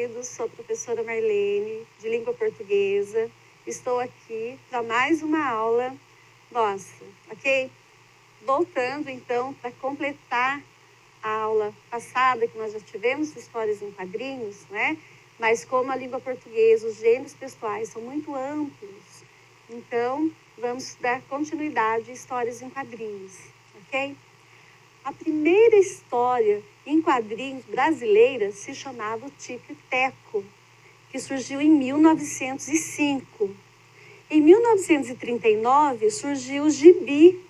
queridos, sou a professora Marlene, de língua portuguesa. Estou aqui para mais uma aula nossa, ok? Voltando, então, para completar a aula passada, que nós já tivemos histórias em quadrinhos, né? Mas como a língua portuguesa, os gêneros textuais são muito amplos, então vamos dar continuidade a histórias em quadrinhos, ok? A primeira história em quadrinhos brasileira se chamava o Tico e Teco, que surgiu em 1905. Em 1939 surgiu o Gibi,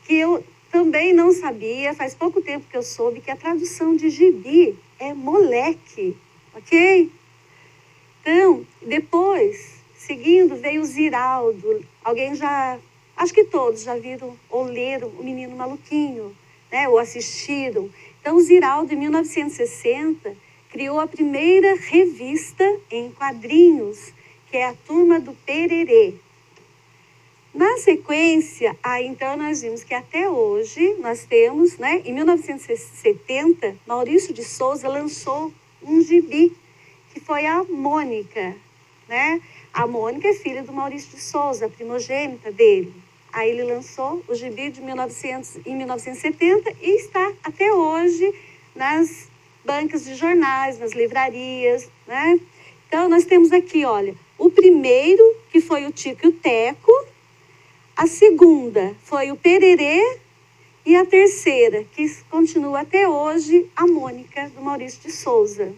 que eu também não sabia, faz pouco tempo que eu soube que a tradução de gibi é moleque, ok? Então, depois, seguindo, veio o Ziraldo. Alguém já, acho que todos já viram ou leram O Menino Maluquinho, né? Ou assistiram. Então, o Ziraldo, em 1960, criou a primeira revista em quadrinhos, que é a Turma do Pererê. Na sequência, então nós vimos que até hoje nós temos, né, em 1970, Maurício de Souza lançou um gibi, que foi a Mônica, né? A Mônica é filha do Maurício de Souza, a primogênita dele. Aí ele lançou o gibi em 1970 e está até hoje nas bancas de jornais, nas livrarias, né? Então nós temos aqui, olha, o primeiro, que foi o Tico e o Teco. A segunda foi o Pererê e a terceira, que continua até hoje, a Mônica, do Maurício de Souza.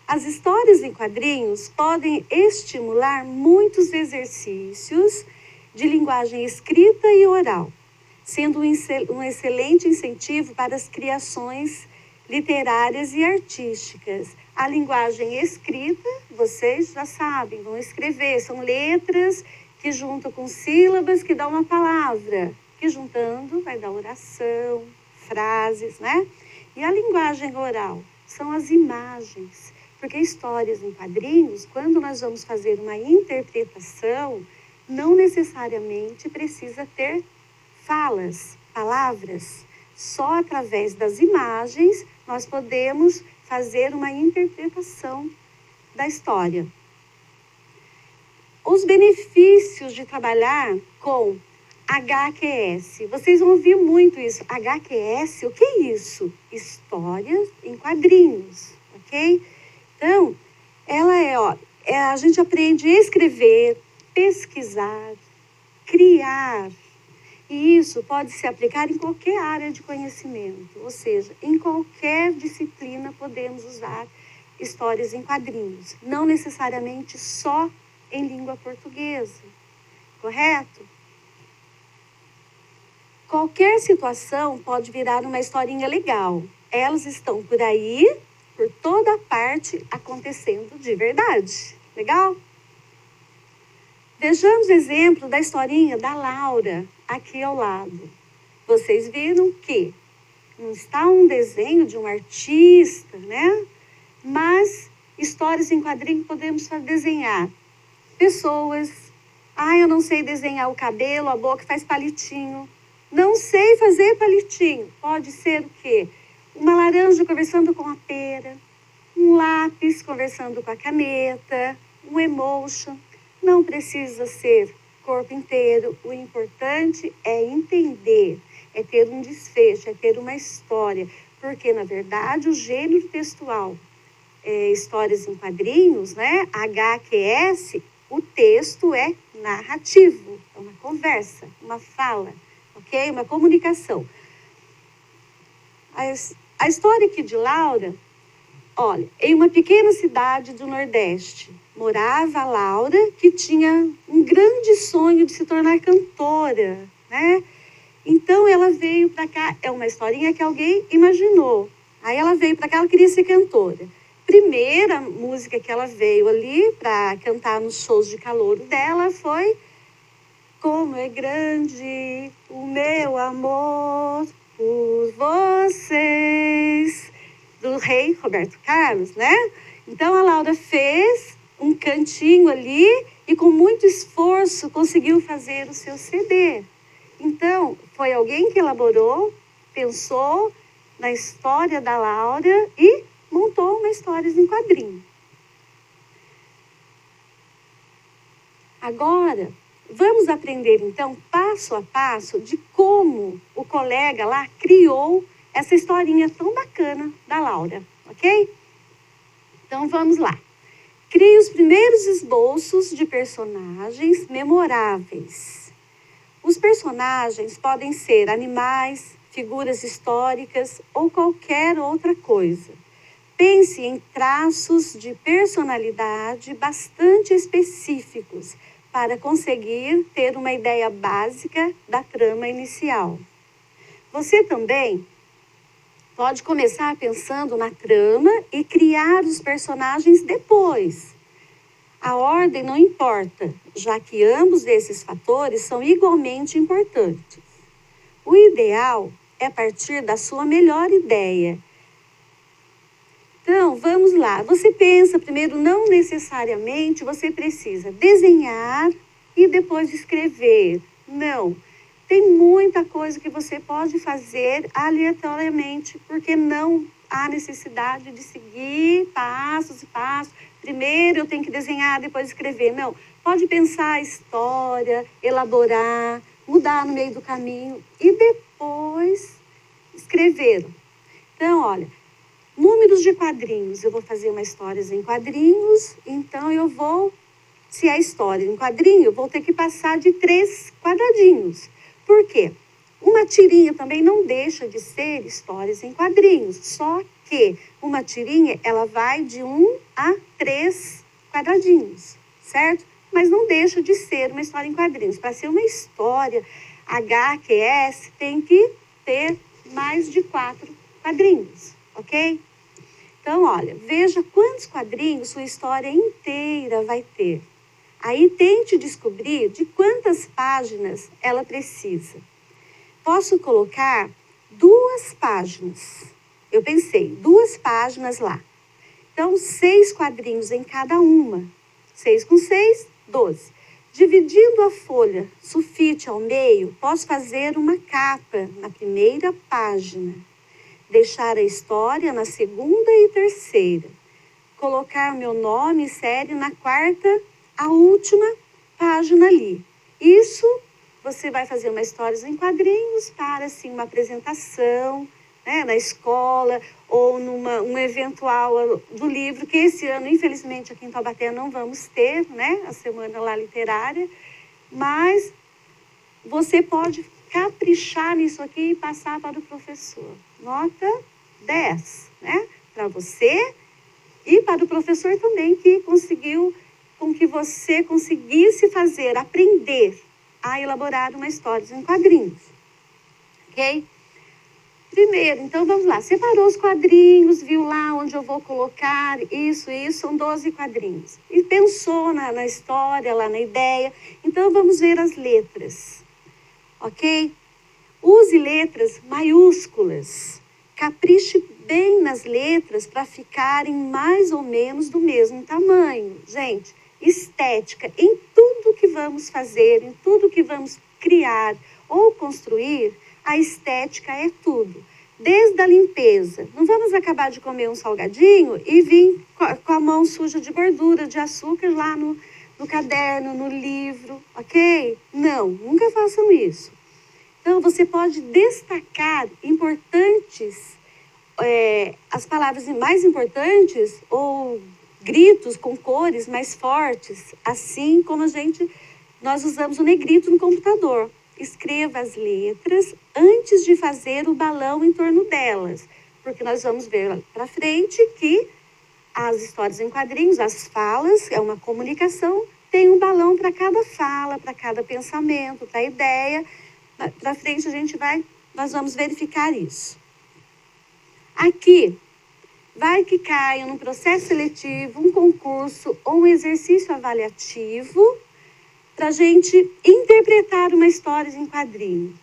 As histórias em quadrinhos podem estimular muitos exercícios de linguagem escrita e oral, sendo um excelente incentivo para as criações literárias e artísticas. A linguagem escrita, vocês já sabem, vão escrever, são letras que juntam com sílabas que dão uma palavra, que juntando vai dar oração, frases, né? E a linguagem oral são as imagens, porque histórias em quadrinhos, quando nós vamos fazer uma interpretação, não necessariamente precisa ter falas, palavras. Só através das imagens nós podemos fazer uma interpretação da história. Os benefícios de trabalhar com HQS. Vocês vão ouvir muito isso. HQS, o que é isso? Histórias em quadrinhos, ok? Então, ela a gente aprende a escrever, pesquisar, criar. E isso pode se aplicar em qualquer área de conhecimento, ou seja, em qualquer disciplina podemos usar histórias em quadrinhos, não necessariamente só em língua portuguesa, correto? Qualquer situação pode virar uma historinha legal. Elas estão por aí, por toda parte, acontecendo de verdade. Legal? Vejamos o exemplo da historinha da Laura, aqui ao lado. Vocês viram que não está um desenho de um artista, né? Mas histórias em quadrinho podemos desenhar pessoas. Eu não sei desenhar o cabelo, a boca, faz palitinho. Não sei fazer palitinho. Pode ser o quê? Uma laranja conversando com a pera, um lápis conversando com a caneta, um emotion. Não precisa ser corpo inteiro. O importante é entender, é ter um desfecho, é ter uma história. Porque, na verdade, o gênero textual, histórias em quadrinhos, né? HQS, o texto é narrativo, é uma conversa, uma fala, ok? Uma comunicação. A história aqui de Laura, olha, em uma pequena cidade do Nordeste, morava a Laura, que tinha um grande sonho de se tornar cantora, né? Então, ela veio para cá, é uma historinha que alguém imaginou. Aí ela veio para cá, ela queria ser cantora. Primeira música que ela veio ali para cantar nos shows de calouro dela foi Como é grande o meu amor por vocês, do rei Roberto Carlos, né? Então, a Laura fez um cantinho ali e com muito esforço conseguiu fazer o seu CD. Então, foi alguém que elaborou, pensou, na história da Laura e montou uma história em quadrinho. Agora, vamos aprender então, passo a passo, de como o colega lá criou essa historinha tão bacana da Laura, ok? Então vamos lá. Crie os primeiros esboços de personagens memoráveis. Os personagens podem ser animais, figuras históricas ou qualquer outra coisa. Pense em traços de personalidade bastante específicos para conseguir ter uma ideia básica da trama inicial. Você também pode começar pensando na trama e criar os personagens depois. A ordem não importa, já que ambos esses fatores são igualmente importantes. O ideal é partir da sua melhor ideia. Então, vamos lá. Você pensa primeiro, não necessariamente você precisa desenhar e depois escrever. Não. Tem muita coisa que você pode fazer aleatoriamente, porque não há necessidade de seguir passos e passos. Primeiro eu tenho que desenhar, depois escrever. Não. Pode pensar a história, elaborar, mudar no meio do caminho e depois escrever. Então, olha, números de quadrinhos. Eu vou fazer uma história em quadrinhos, então eu vou, se é história em quadrinho, eu vou ter que passar de 3 quadradinhos. Por quê? Uma tirinha também não deixa de ser histórias em quadrinhos, só que uma tirinha, ela vai de 1 a 3 quadradinhos, certo? Mas não deixa de ser uma história em quadrinhos. Para ser uma história HQS, tem que ter mais de 4 quadrinhos, ok? Então, olha, veja quantos quadrinhos sua história inteira vai ter. Aí tente descobrir de quantas páginas ela precisa. Posso colocar 2 páginas. Eu pensei, 2 páginas lá. Então, 6 quadrinhos em cada uma. 6 com 6, 12. Dividindo a folha sulfite ao meio, posso fazer uma capa na primeira página. Deixar a história na segunda e terceira. Colocar meu nome e série na quarta, a última página ali. Isso você vai fazer uma história em quadrinhos para assim, uma apresentação, né, na escola ou um eventual do livro, que esse ano, infelizmente, aqui em Taubaté não vamos ter, né, a semana lá literária, mas você pode caprichar nisso aqui e passar para o professor. Nota 10, né? Para você e para o professor também, que conseguiu com que você conseguisse fazer, aprender a elaborar uma história em quadrinhos. Ok? Primeiro, então vamos lá. Separou os quadrinhos, viu lá onde eu vou colocar isso, são 12 quadrinhos. E pensou na história, lá na ideia. Então vamos ver as letras. Ok? Use letras maiúsculas. Capriche bem nas letras para ficarem mais ou menos do mesmo tamanho. Gente, estética em tudo que vamos fazer, em tudo que vamos criar ou construir, a estética é tudo. Desde a limpeza. Não vamos acabar de comer um salgadinho e vir com a mão suja de gordura, de açúcar lá no caderno, no livro, ok? Não, nunca façam isso. Então, você pode destacar as palavras mais importantes ou gritos com cores mais fortes, assim como nós usamos o negrito no computador. Escreva as letras antes de fazer o balão em torno delas, porque nós vamos ver para frente que as histórias em quadrinhos, as falas, é uma comunicação, tem um balão para cada fala, para cada pensamento, para ideia. Para frente nós vamos verificar isso. Aqui, vai que caia num processo seletivo, um concurso ou um exercício avaliativo para a gente interpretar uma história em quadrinho.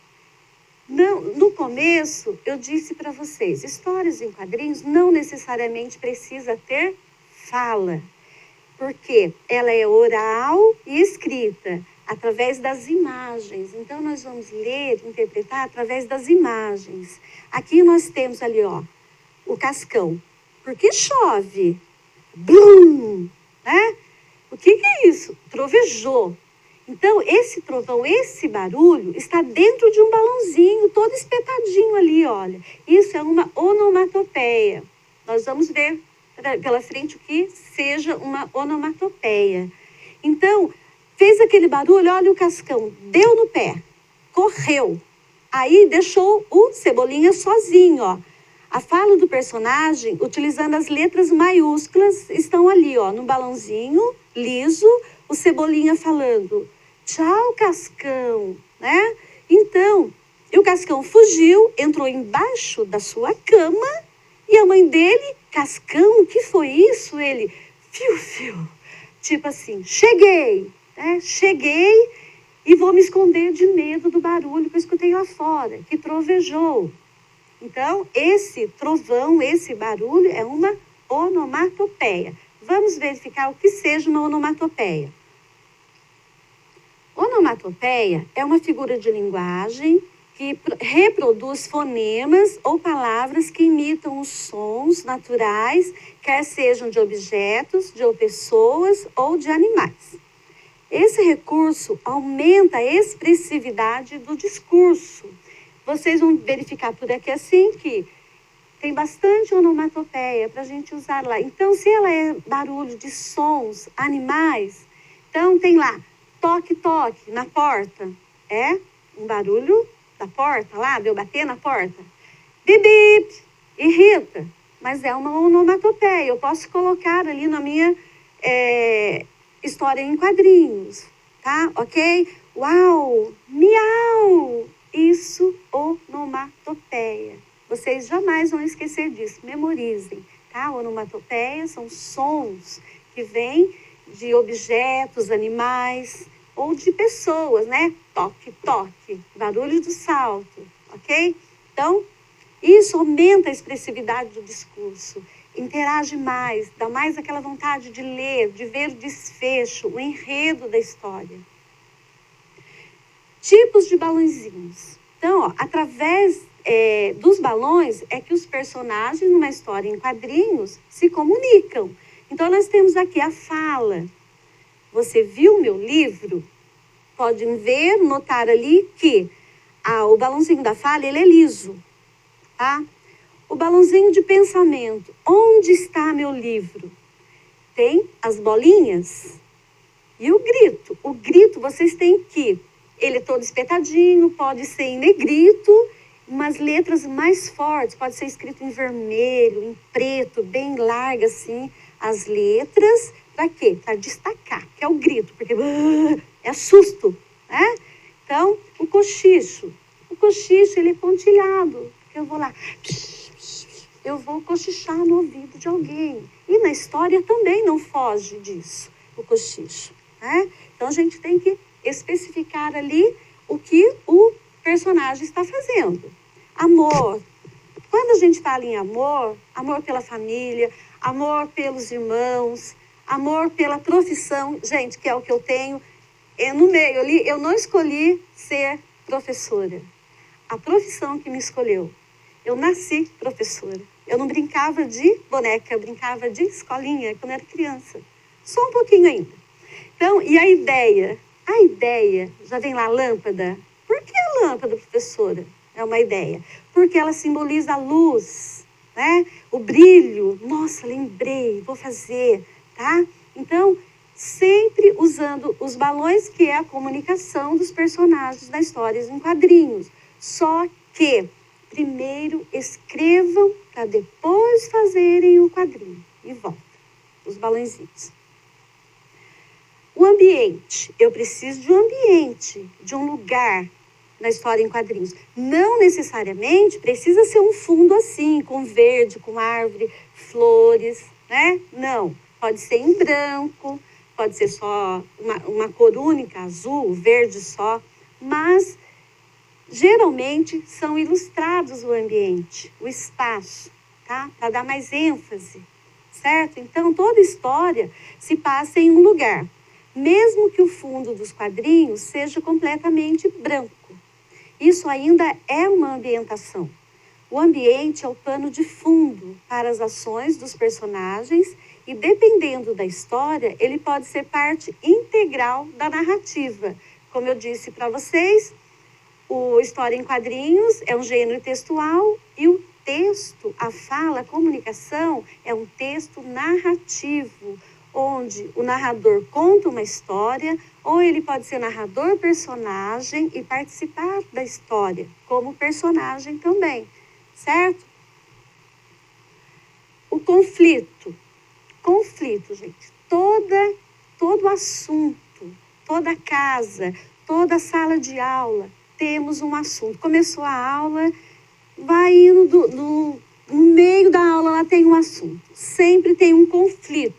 No começo, eu disse para vocês, histórias em quadrinhos não necessariamente precisa ter fala, porque ela é oral e escrita. através das imagens. Então, nós vamos ler, interpretar através das imagens. Aqui nós temos ali, ó, o cascão. Por que chove? Blum! Né? O que é isso? Trovejou. Então, esse trovão, esse barulho, está dentro de um balãozinho, todo espetadinho ali, olha. Isso é uma onomatopeia. Nós vamos ver pela frente o que seja uma onomatopeia. Então, fez aquele barulho, olha o cascão, deu no pé, correu. Aí deixou o Cebolinha sozinho, ó. A fala do personagem, utilizando as letras maiúsculas, estão ali, ó, no balãozinho, liso, o Cebolinha falando, tchau, Cascão, né? Então, e o Cascão fugiu, entrou embaixo da sua cama, e a mãe dele, Cascão, o que foi isso? Ele, fiu, tipo assim, cheguei, né? Cheguei e vou me esconder de medo do barulho que eu escutei lá fora, que trovejou. Então, esse trovão, esse barulho é uma onomatopeia. Vamos verificar o que seja uma onomatopeia. Onomatopeia é uma figura de linguagem que reproduz fonemas ou palavras que imitam os sons naturais, quer sejam de objetos, de pessoas ou de animais. Esse recurso aumenta a expressividade do discurso. Vocês vão verificar por aqui assim que tem bastante onomatopeia para a gente usar lá. Então, se ela é barulho de sons, animais, então tem lá, toque, toque, na porta. É um barulho da porta lá, de eu bater na porta. Bip, bip, irrita, mas é uma onomatopeia. Eu posso colocar ali na minha história em quadrinhos, tá? Ok? Uau, miau. Isso, onomatopeia. Vocês jamais vão esquecer disso, memorizem, tá? Onomatopeia são sons que vêm de objetos, animais ou de pessoas, né? Toque, toque, barulho do salto, ok? Então, isso aumenta a expressividade do discurso, interage mais, dá mais aquela vontade de ler, de ver o desfecho, o enredo da história. Tipos de balãozinhos. Então, ó, através dos balões é que os personagens numa história em quadrinhos se comunicam. Então, nós temos aqui a fala. Você viu meu livro? Podem ver, notar ali que o balãozinho da fala, ele é liso, tá? O balãozinho de pensamento. Onde está meu livro? Tem as bolinhas e o grito. O grito, vocês têm que... Ele é todo espetadinho, pode ser em negrito, umas letras mais fortes, pode ser escrito em vermelho, em preto, bem larga assim, as letras, para quê? Para destacar, que é o grito, porque é susto, né? Então, o cochicho ele é pontilhado, porque eu vou lá, eu vou cochichar no ouvido de alguém, e na história também não foge disso, o cochicho, né? Então, a gente tem que especificar ali o que o personagem está fazendo. Amor. Quando a gente fala em amor, amor pela família, amor pelos irmãos, amor pela profissão, gente, que é o que eu tenho, no meio ali, eu não escolhi ser professora. A profissão que me escolheu. Eu nasci professora. Eu não brincava de boneca, eu brincava de escolinha quando era criança. Só um pouquinho ainda. Então, e a ideia? A ideia, já vem lá a lâmpada. Por que a lâmpada, professora? É uma ideia. Porque ela simboliza a luz, né? O brilho. Nossa, lembrei, vou fazer, tá? Então, sempre usando os balões, que é a comunicação dos personagens das histórias em quadrinhos. Só que, primeiro escrevam para depois fazerem o quadrinho. E volta, os balãozinhos. O ambiente, eu preciso de um ambiente, de um lugar na história em quadrinhos. Não necessariamente precisa ser um fundo assim, com verde, com árvore, flores, né? Não, pode ser em branco, pode ser só uma cor única, azul, verde só, mas geralmente são ilustrados o ambiente, o espaço, tá? Para dar mais ênfase, certo? Então, toda história se passa em um lugar. mesmo que o fundo dos quadrinhos seja completamente branco. Isso ainda é uma ambientação. O ambiente é o pano de fundo para as ações dos personagens e, dependendo da história, ele pode ser parte integral da narrativa. Como eu disse para vocês, o história em quadrinhos é um gênero textual e o texto, a fala, a comunicação é um texto narrativo, onde o narrador conta uma história, ou ele pode ser narrador-personagem e participar da história como personagem também, certo? O conflito. Conflito, gente. Todo assunto, toda casa, toda sala de aula, temos um assunto. Começou a aula, vai indo no meio da aula, lá tem um assunto. Sempre tem um conflito.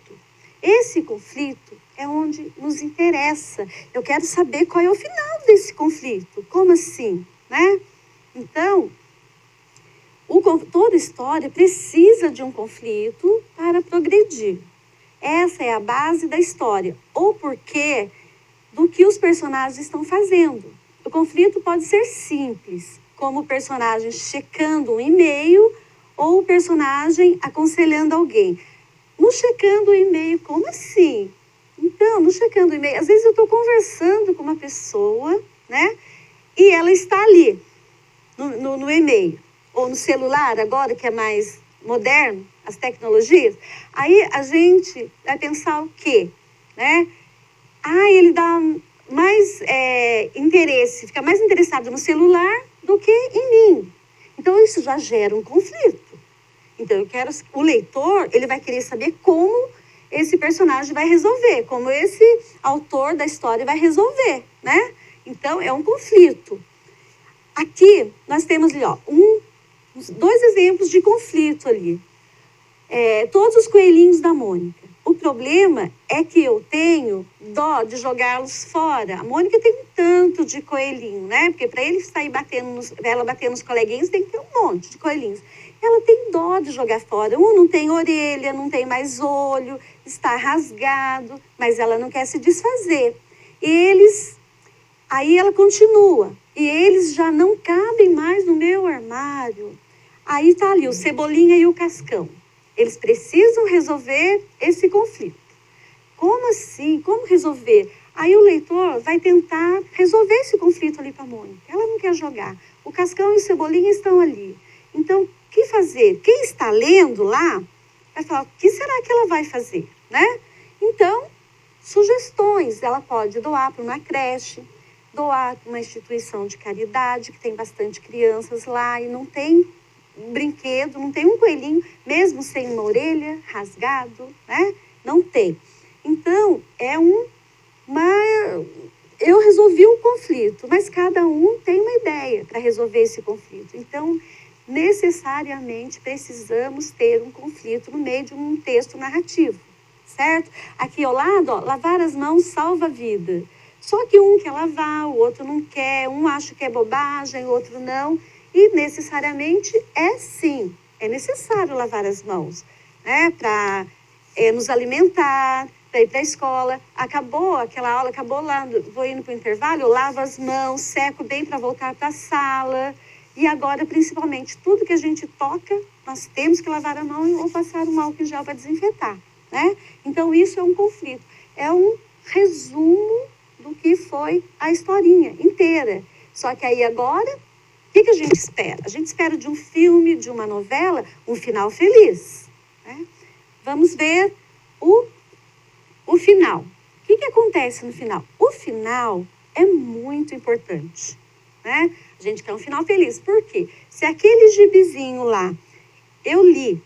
Esse conflito é onde nos interessa. Eu quero saber qual é o final desse conflito. Como assim, né? Então, toda história precisa de um conflito para progredir. Essa é a base da história. O porquê do que os personagens estão fazendo. O conflito pode ser simples, como o personagem checando um e-mail ou o personagem aconselhando alguém. No checando o e-mail, como assim? Então, no checando o e-mail, às vezes eu estou conversando com uma pessoa, né? E ela está ali, no e-mail, ou no celular, agora que é mais moderno, as tecnologias. Aí a gente vai pensar o quê? Né? Ele dá mais interesse, fica mais interessado no celular do que em mim. Então, isso já gera um conflito. Então, o leitor, ele vai querer saber como esse personagem vai resolver, como esse autor da história vai resolver, né? Então, é um conflito. Aqui, nós temos ali, dois exemplos de conflito ali. Todos os coelhinhos da Mônica. O problema é que eu tenho dó de jogá-los fora. A Mônica tem um tanto de coelhinho, né? Porque para ele sair ela bater nos coleguinhas, tem que ter um monte de coelhinhos. Ela tem dó de jogar fora. Um não tem orelha, não tem mais olho, está rasgado, mas ela não quer se desfazer. Aí ela continua. E eles já não cabem mais no meu armário. Aí está ali o Cebolinha e o Cascão. Eles precisam resolver esse conflito. Como assim? Como resolver? Aí o leitor vai tentar resolver esse conflito ali para a Mônica. Ela não quer jogar. O Cascão e o Cebolinha estão ali. Então, o que fazer? Quem está lendo lá vai falar, o que será que ela vai fazer? Né? Então, sugestões. Ela pode doar para uma creche, doar para uma instituição de caridade, que tem bastante crianças lá e não tem um brinquedo, não tem um coelhinho, mesmo sem uma orelha, rasgado, né? Não tem. Então, eu resolvi um conflito, mas cada um tem uma ideia para resolver esse conflito. Então, necessariamente precisamos ter um conflito no meio de um texto narrativo, certo? Aqui ao lado, lavar as mãos salva a vida. Só que um quer lavar, o outro não quer, um acha que é bobagem, o outro não. E necessariamente sim, é necessário lavar as mãos, né? Para nos alimentar, para ir para a escola. Acabou aquela aula, acabou lá, vou indo para o intervalo, eu lavo as mãos, seco bem para voltar para a sala. E agora, principalmente, tudo que a gente toca, nós temos que lavar a mão ou passar um álcool em gel para desinfetar, né? Então, isso é um conflito. É um resumo do que foi a historinha inteira. Só que aí agora, o que a gente espera? A gente espera de um filme, de uma novela, um final feliz, né? Vamos ver o final. O que acontece no final? O final é muito importante, né? A gente quer um final feliz. Por quê? Se aquele gibizinho lá eu li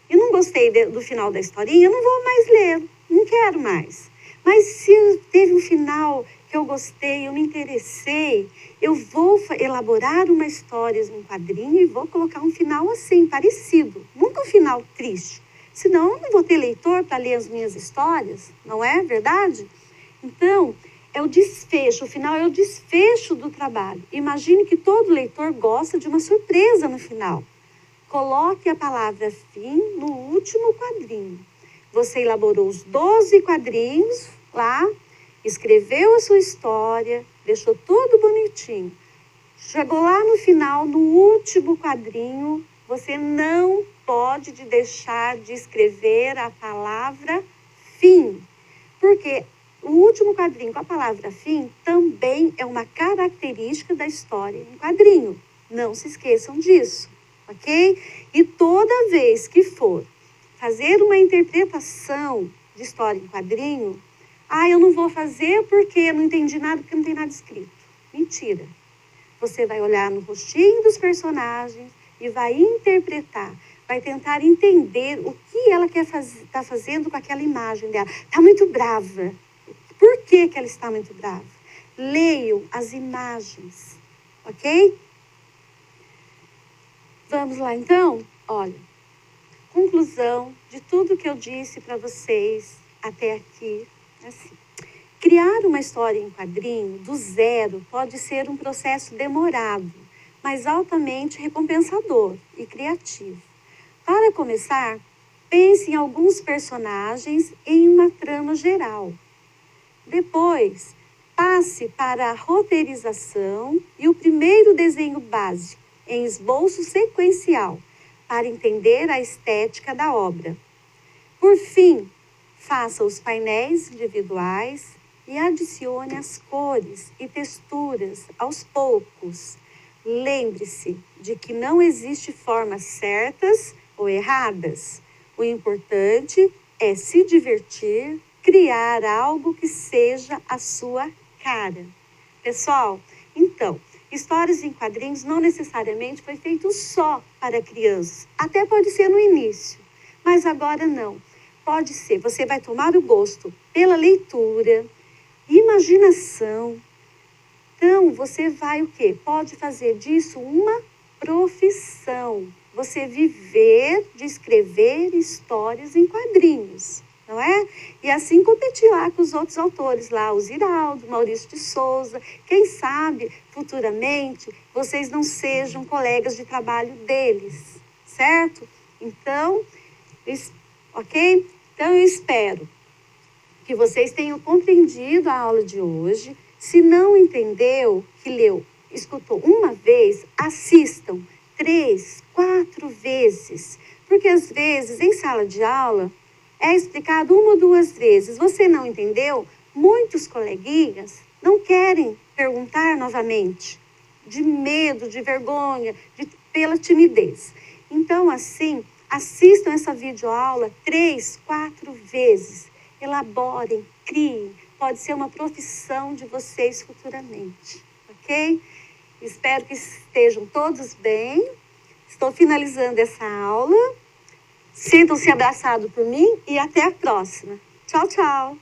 e não gostei do final da historinha, eu não vou mais ler, não quero mais. Mas se teve um final que eu gostei, eu me interessei, eu vou elaborar uma história, um quadrinho e vou colocar um final assim, parecido. Nunca um final triste. Senão eu não vou ter leitor para ler as minhas histórias, não é verdade? Então, é o desfecho, o final é o desfecho do trabalho. Imagine que todo leitor gosta de uma surpresa no final. Coloque a palavra fim no último quadrinho. Você elaborou os 12 quadrinhos lá escreveu a sua história, deixou tudo bonitinho. Chegou lá no final, no último quadrinho, você não pode deixar de escrever a palavra fim. Porque o último quadrinho com a palavra fim também é uma característica da história em quadrinho. Não se esqueçam disso, ok? E toda vez que for fazer uma interpretação de história em quadrinho, eu não vou fazer porque eu não entendi nada, porque não tem nada escrito. Mentira. Você vai olhar no rostinho dos personagens e vai interpretar, vai tentar entender o que ela está fazendo com aquela imagem dela. Está muito brava. Por que ela está muito brava? Leiam as imagens, ok? Vamos lá então? Olha, conclusão de tudo que eu disse para vocês até aqui. Assim, criar uma história em quadrinho do zero pode ser um processo demorado, mas altamente recompensador e criativo. Para começar, pense em alguns personagens em uma trama geral. Depois, passe para a roteirização e o primeiro desenho básico, em esboço sequencial, para entender a estética da obra. Por fim, faça os painéis individuais e adicione as cores e texturas aos poucos. Lembre-se de que não existe formas certas ou erradas. O importante é se divertir, criar algo que seja a sua cara. Pessoal, então, histórias em quadrinhos não necessariamente foi feito só para crianças. Até pode ser no início, mas agora não. Pode ser, você vai tomar o gosto pela leitura, imaginação. Então, você vai o quê? Pode fazer disso uma profissão. Você viver de escrever histórias em quadrinhos, não é? E assim competir lá com os outros autores lá, o Ziraldo, Maurício de Souza. Quem sabe, futuramente, vocês não sejam colegas de trabalho deles, certo? Então, ok? Então, eu espero que vocês tenham compreendido a aula de hoje. Se não entendeu, que leu, escutou uma vez, assistam 3, 4 vezes. Porque às vezes, em sala de aula, é explicado 1 ou 2 vezes. Você não entendeu? Muitos coleguinhas não querem perguntar novamente, de medo, de vergonha, pela timidez. Então, assim, assistam essa videoaula 3, 4 vezes. Elaborem, criem. Pode ser uma profissão de vocês futuramente, ok? Espero que estejam todos bem. Estou finalizando essa aula. Sintam-se abraçados por mim e até a próxima. Tchau, tchau.